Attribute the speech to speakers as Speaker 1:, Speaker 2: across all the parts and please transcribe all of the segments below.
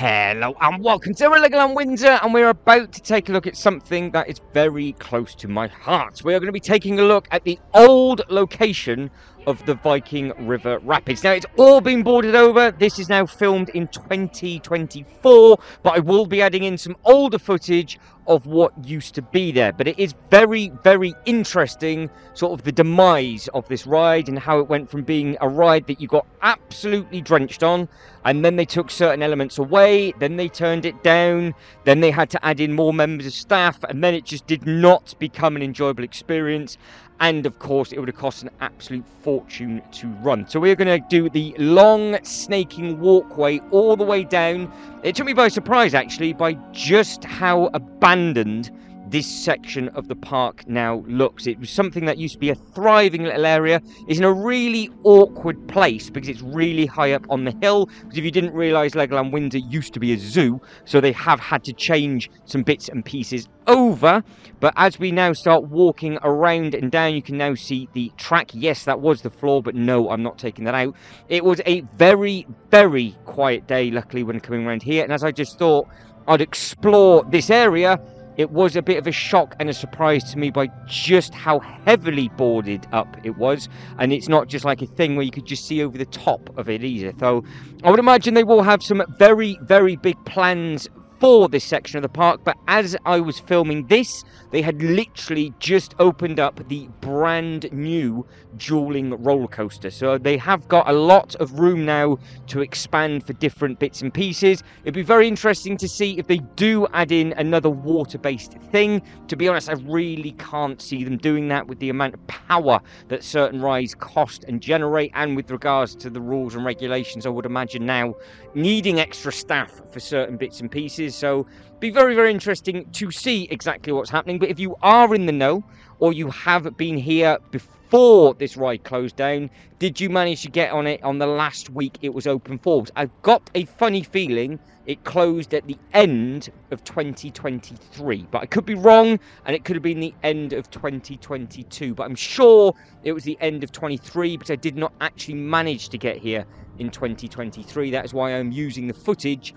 Speaker 1: Hello and welcome to Legoland Windsor, and we're about to take a look at something that is very close to my heart. We are going to be taking a look at the old location of the Viking River Rapids. Now, it's all been boarded over. This is now filmed in 2024, but I will be adding in some older footage of what used to be there. But it is very, very interesting, sort of the demise of this ride and how it went from being a ride that you got absolutely drenched on, and then they took certain elements away, then they turned it down, then they had to add in more members of staff, and then it just did not become an enjoyable experience. And of course, it would have cost an absolute fortune to run. So we're going to do the long snaking walkway all the way down. It took me by surprise, actually, by just how abandoned this section of the park now looks. It was something that used to be a thriving little area. It's in a really awkward place because it's really high up on the hill. Because if you didn't realise, Legoland Windsor used to be a zoo, so they have had to change some bits and pieces over. But as we now start walking around and down, you can now see the track. Yes, that was the floor, but no, I'm not taking that out. It was a very, very quiet day, luckily, when coming around here. And as I just thought I'd explore this area, it was a bit of a shock and a surprise to me by just how heavily boarded up it was. And it's not just like a thing where you could just see over the top of it either. So I would imagine they will have some very, very big plans for this section of the park. But as I was filming this, they had literally just opened up the brand new dueling roller coaster. So they have got a lot of room now to expand for different bits and pieces. It'd be very interesting to see if they do add in another water-based thing. To be honest, I really can't see them doing that with the amount of power that certain rides cost and generate, and with regards to the rules and regulations, I would imagine now needing extra staff for certain bits and pieces. So be very, very interesting to see exactly what's happening. But if you are in the know, or you have been here before this ride closed down, did you manage to get on it on the last week it was open for? I've got a funny feeling it closed at the end of 2023, but I could be wrong, and it could have been the end of 2022, but I'm sure it was the end of 23 because I did not actually manage to get here in 2023. That is why I'm using the footage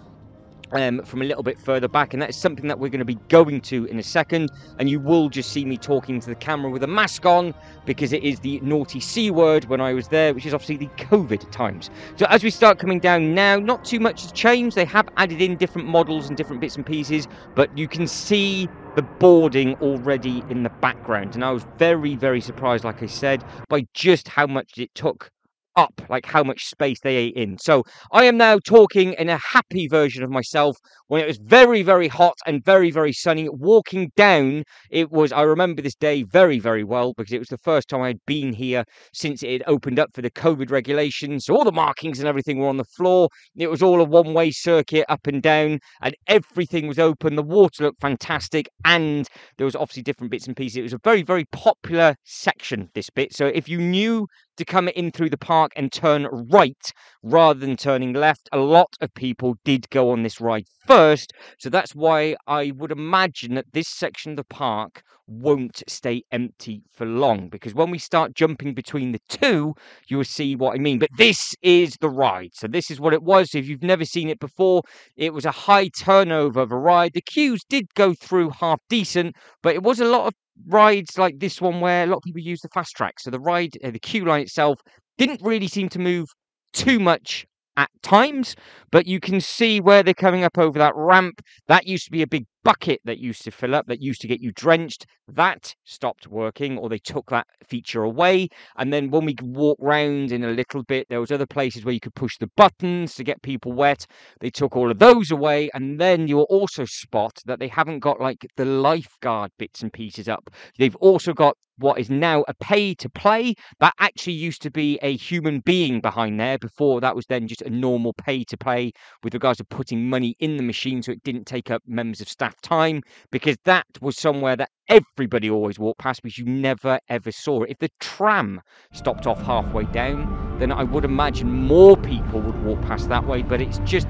Speaker 1: from a little bit further back, and that is something that we're going to be going to in a second. And you will just see me talking to the camera with a mask on because it is the naughty C word when I was there, which is obviously the COVID times. So as we start coming down now, not too much has changed. They have added in different models and different bits and pieces, but you can see the boarding already in the background, and I was very, very surprised, like I said, by just how much it took up, like how much space they ate in. So I am now talking in a happy version of myself when it was very, very hot and very, very sunny. Walking down, it was, I remember this day very, very well because it was the first time I had been here since it had opened up for the COVID regulations. So all the markings and everything were on the floor. It was all a one-way circuit up and down, and everything was open. The water looked fantastic, and there was obviously different bits and pieces. It was a very, very popular section, this bit. So if you knew to come in through the park and turn right rather than turning left, a lot of people did go on this ride first. So that's why I would imagine that this section of the park won't stay empty for long, because when we start jumping between the two, you will see what I mean. But this is the ride. So this is what it was. If you've never seen it before, it was a high turnover of a ride. The queues did go through half decent, but it was a lot of rides like this one where a lot of people use the fast track. So the ride, the queue line itself didn't really seem to move too much at times, but you can see where they're coming up over that ramp. That used to be a big bucket that used to fill up, that used to get you drenched. That stopped working, or they took that feature away. And then when we could walk round in a little bit, there was other places where you could push the buttons to get people wet. They took all of those away. And then you'll also spot that they haven't got like the lifeguard bits and pieces up. They've also got what is now a pay to play. That actually used to be a human being behind there. Before, that was then just a normal pay to play with regards to putting money in the machine, so it didn't take up members of staff time, because that was somewhere that everybody always walked past because you never ever saw it. If the tram stopped off halfway down, then I would imagine more people would walk past that way. But it's just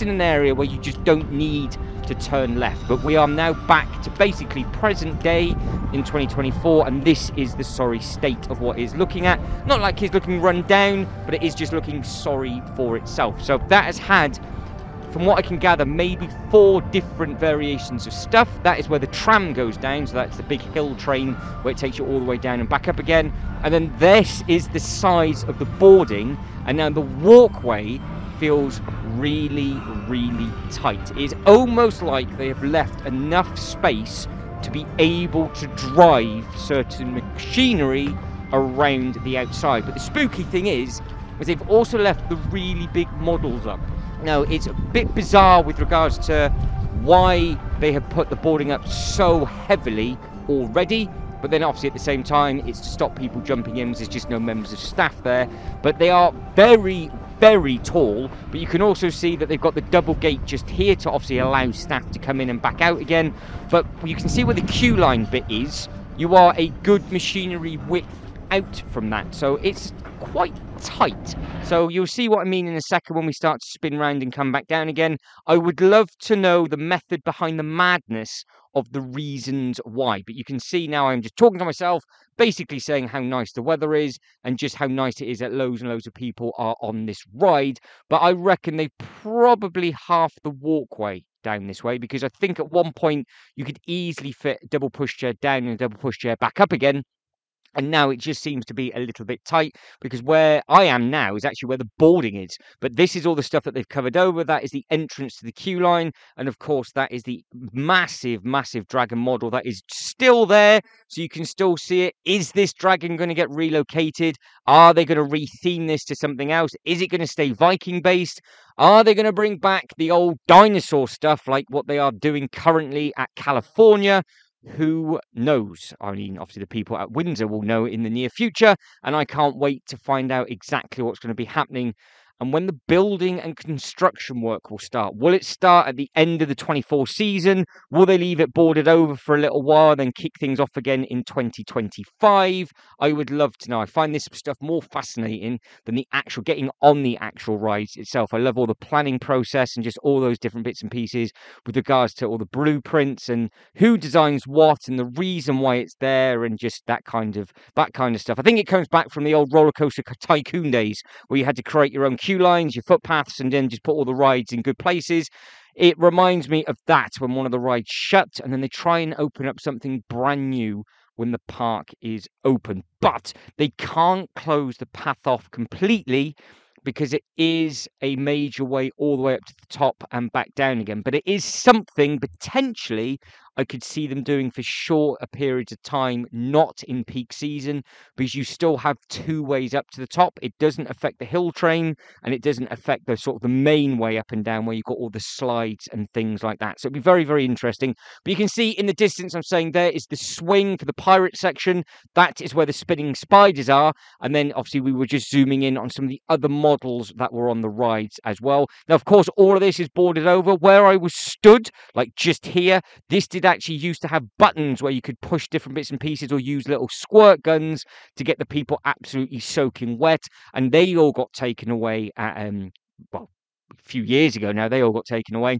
Speaker 1: in an area where you just don't need to turn left. But we are now back to basically present day in 2024, and this is the sorry state of what it's looking at. Not like it's looking run down, but it is just looking sorry for itself. So that has had from what I can gather, maybe 4 different variations of stuff. That is where the tram goes down, so that's the big hill train where it takes you all the way down and back up again. And then this is the size of the boarding, and now the walkway feels really, really tight. It is almost like they have left enough space to be able to drive certain machinery around the outside. But the spooky thing is they've also left the really big models up. Now, it's a bit bizarre with regards to why they have put the boarding up so heavily already, but then obviously at the same time it's to stop people jumping in. There's just no members of staff there, but they are very, very tall. But you can also see that they've got the double gate just here to obviously allow staff to come in and back out again. But you can see where the queue line bit is. You are a good machinery width out from that, so it's quite tight. So you'll see what I mean in a second when we start to spin round and come back down again. I would love to know the method behind the madness of the reasons why, but you can see now I'm just talking to myself, basically saying how nice the weather is and just how nice it is that loads and loads of people are on this ride. But I reckon they probably half the walkway down this way, because I think at one point you could easily fit a double pushchair down and a double pushchair back up again. And now it just seems to be a little bit tight, because where I am now is actually where the boarding is. But this is all the stuff that they've covered over. That is the entrance to the queue line. And of course, that is the massive, massive dragon model that is still there. So you can still see it. Is this dragon going to get relocated? Are they going to retheme this to something else? Is it going to stay Viking based? Are they going to bring back the old dinosaur stuff like what they are doing currently at California? Who knows? I mean, obviously the people at Windsor will know in the near future, and I can't wait to find out exactly what's going to be happening and when the building and construction work will start. Will it start at the end of the 24 season? Will they leave it boarded over for a little while, then kick things off again in 2025? I would love to know. I find this stuff more fascinating than the actual getting on the actual rides itself. I love all the planning process and just all those different bits and pieces with regards to all the blueprints and who designs what and the reason why it's there and just that kind of stuff. I think it comes back from the old roller coaster tycoon days where you had to create your own queue lines, your footpaths, and then just put all the rides in good places. It reminds me of that when one of the rides shut and then they try and open up something brand new when the park is open. But they can't close the path off completely because it is a major way all the way up to the top and back down again. But it is something potentially I could see them doing for shorter periods of time, not in peak season, because you still have 2 ways up to the top. It doesn't affect the hill train and it doesn't affect the sort of the main way up and down where you've got all the slides and things like that. So it'd be very, very interesting. But you can see in the distance, I'm saying there is the swing for the pirate section. That is where the spinning spiders are. And then obviously we were just zooming in on some of the other models that were on the rides as well. Now, of course, all of this is boarded over. Where I was stood, like just here, this did actually used to have buttons where you could push different bits and pieces or use little squirt guns to get the people absolutely soaking wet, and they all got taken away at well, a few years ago now. They all got taken away.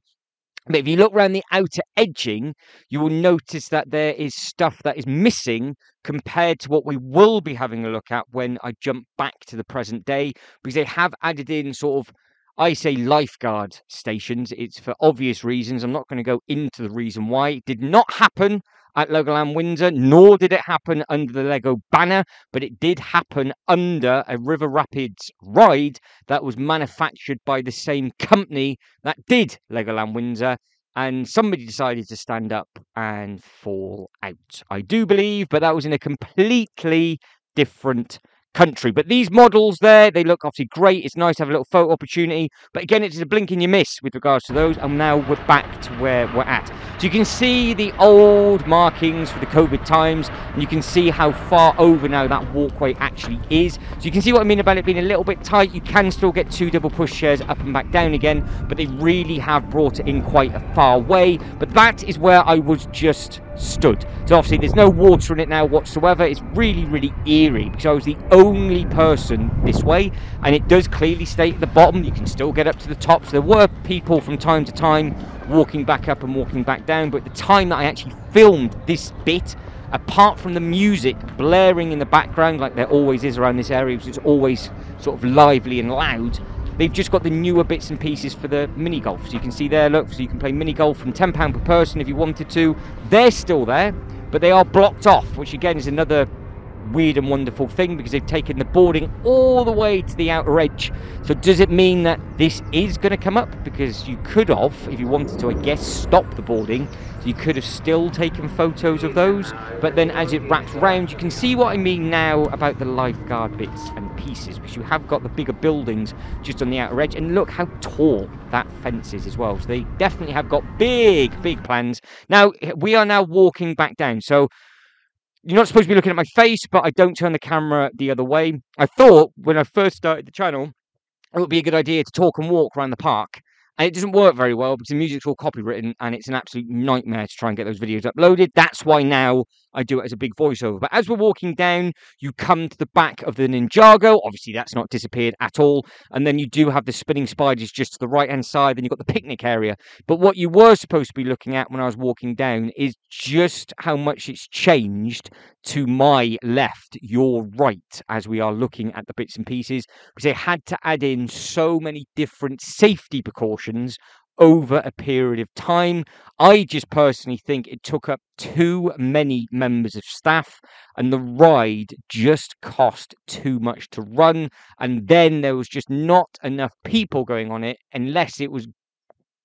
Speaker 1: But if you look around the outer edging, you will notice that there is stuff that is missing compared to what we will be having a look at when I jump back to the present day, because they have added in sort of, I say, lifeguard stations. It's for obvious reasons. I'm not going to go into the reason why. It did not happen at Legoland Windsor, nor did it happen under the Lego banner, but it did happen under a River Rapids ride that was manufactured by the same company that did Legoland Windsor, and somebody decided to stand up and fall out, I do believe, but that was in a completely different country. But these models there, they look obviously great. It's nice to have a little photo opportunity, but again, it's a blink and you miss with regards to those. And now we're back to where we're at. So you can see the old markings for the COVID times, and you can see how far over now that walkway actually is. So you can see what I mean about it being a little bit tight. You can still get 2 double push chairs up and back down again, but they really have brought it in quite a far way. But that is where I was just stood. So obviously there's no water in it now whatsoever. It's really, really eerie because I was the only person this way, and it does clearly state at the bottom you can still get up to the top. So there were people from time to time walking back up and walking back down, but at the time that I actually filmed this bit, apart from the music blaring in the background like there always is around this area, which is always sort of lively and loud, they've just got the newer bits and pieces for the mini golf. So you can see there, look, so you can play mini golf from £10 per person if you wanted to. They're still there, but they are blocked off, which again is another weird and wonderful thing, because they've taken the boarding all the way to the outer edge. So does it mean that this is going to come up? Because you could have, if you wanted to, I guess, stop the boarding, so you could have still taken photos of those, but then as it wraps around, you can see what I mean now about the lifeguard bits and pieces, because you have got the bigger buildings just on the outer edge, and look how tall that fence is as well. So they definitely have got big plans. Now we are now walking back down, so you're not supposed to be looking at my face, but I don't turn the camera the other way. I thought when I first started the channel, it would be a good idea to talk and walk around the park. And it doesn't work very well because the music's all copywritten and it's an absolute nightmare to try and get those videos uploaded. That's why now I do it as a big voiceover. But as we're walking down, you come to the back of the Ninjago. Obviously, that's not disappeared at all. And then you do have the spinning spiders just to the right-hand side. Then you've got the picnic area. But what you were supposed to be looking at when I was walking down is just how much it's changed to my left, your right, as we are looking at the bits and pieces. Because they had to add in so many different safety precautions over a period of time. I just personally think it took up too many members of staff, and the ride just cost too much to run, and then there was just not enough people going on it unless it was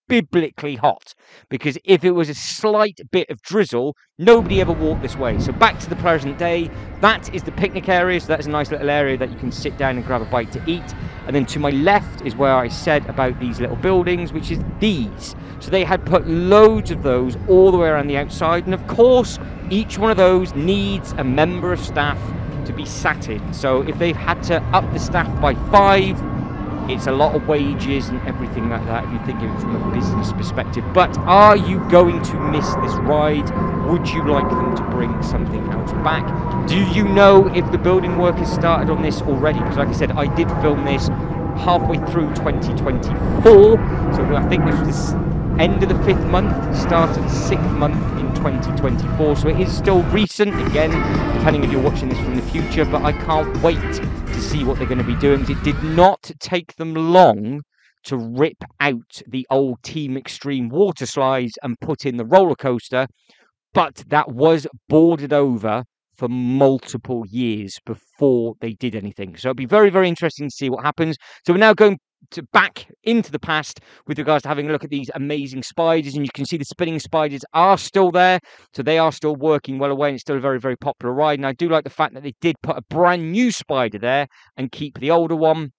Speaker 1: biblically hot, because if it was a slight bit of drizzle, nobody ever walked this way. So back to the present day, that is the picnic area. So that's a nice little area that you can sit down and grab a bite to eat. And then to my left is where I said about these little buildings, which is these. So they had put loads of those all the way around the outside, and of course each one of those needs a member of staff to be sat in. So if they've had to up the staff by 5, it's a lot of wages and everything like that if you think of it from a business perspective. But are you going to miss this ride? Would you like them to bring something else back? Do you know if the building work has started on this already? Because like I said, I did film this halfway through 2024. So I think this was the end of the 5th month, start of the 6th month in 2024. So it is still recent, again, depending if you're watching this from the future. But I can't wait to see what they're going to be doing. It did not take them long to rip out the old Team Extreme water slides and put in the roller coaster, but that was boarded over for multiple years before they did anything. So it'll be very interesting to see what happens. So we're now going back into the past with regards to having a look at these amazing spiders, and you can see the spinning spiders are still there, so they are still working well away, and it's still a very popular ride. And I do like the fact that they did put a brand new spider there and keep the older one.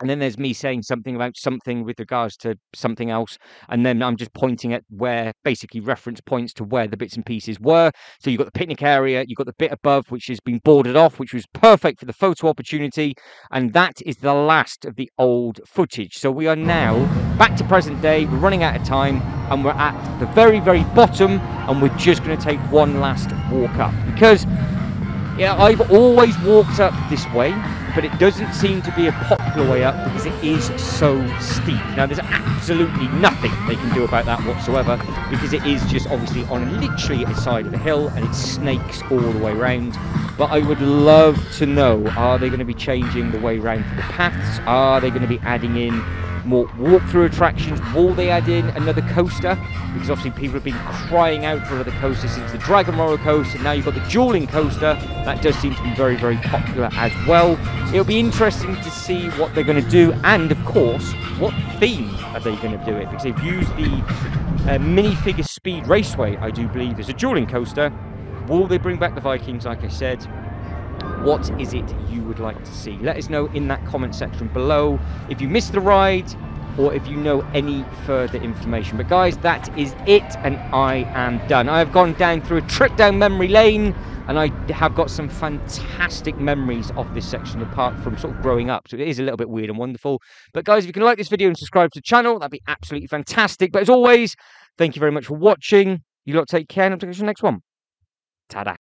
Speaker 1: And then there's me saying something about something with regards to something else. And then I'm just pointing at where, basically reference points to where the bits and pieces were. So you've got the picnic area, you've got the bit above, which has been boarded off, which was perfect for the photo opportunity. And that is the last of the old footage. So we are now back to present day. We're running out of time, and we're at the very bottom. And we're just going to take one last walk up. Because yeah, I've always walked up this way, but it doesn't seem to be a popular way up because it is so steep. Now, there's absolutely nothing they can do about that whatsoever, because it is just obviously on literally a side of the hill, and it snakes all the way around. But I would love to know, are they going to be changing the way around for the paths? Are they going to be adding in more walkthrough attractions? Will they add in another coaster? Because obviously people have been crying out for another coaster since the Dragon roller coaster. Now you've got the dueling coaster. That does seem to be very popular as well. It'll be interesting to see what they're going to do, and of course, what theme are they going to do it? Because they've used the minifigure speed raceway, I do believe, as a dueling coaster. Will they bring back the Vikings, like I said? What is it you would like to see? Let us know in that comment section below if you missed the ride or if you know any further information. But guys, that is it, and I am done. I have gone down through a trip down memory lane, and I have got some fantastic memories of this section of the park from sort of growing up. So it is a little bit weird and wonderful. But guys, if you can like this video and subscribe to the channel, that'd be absolutely fantastic. But as always, thank you very much for watching. You lot take care, and I'll see you in the next one. Ta-da.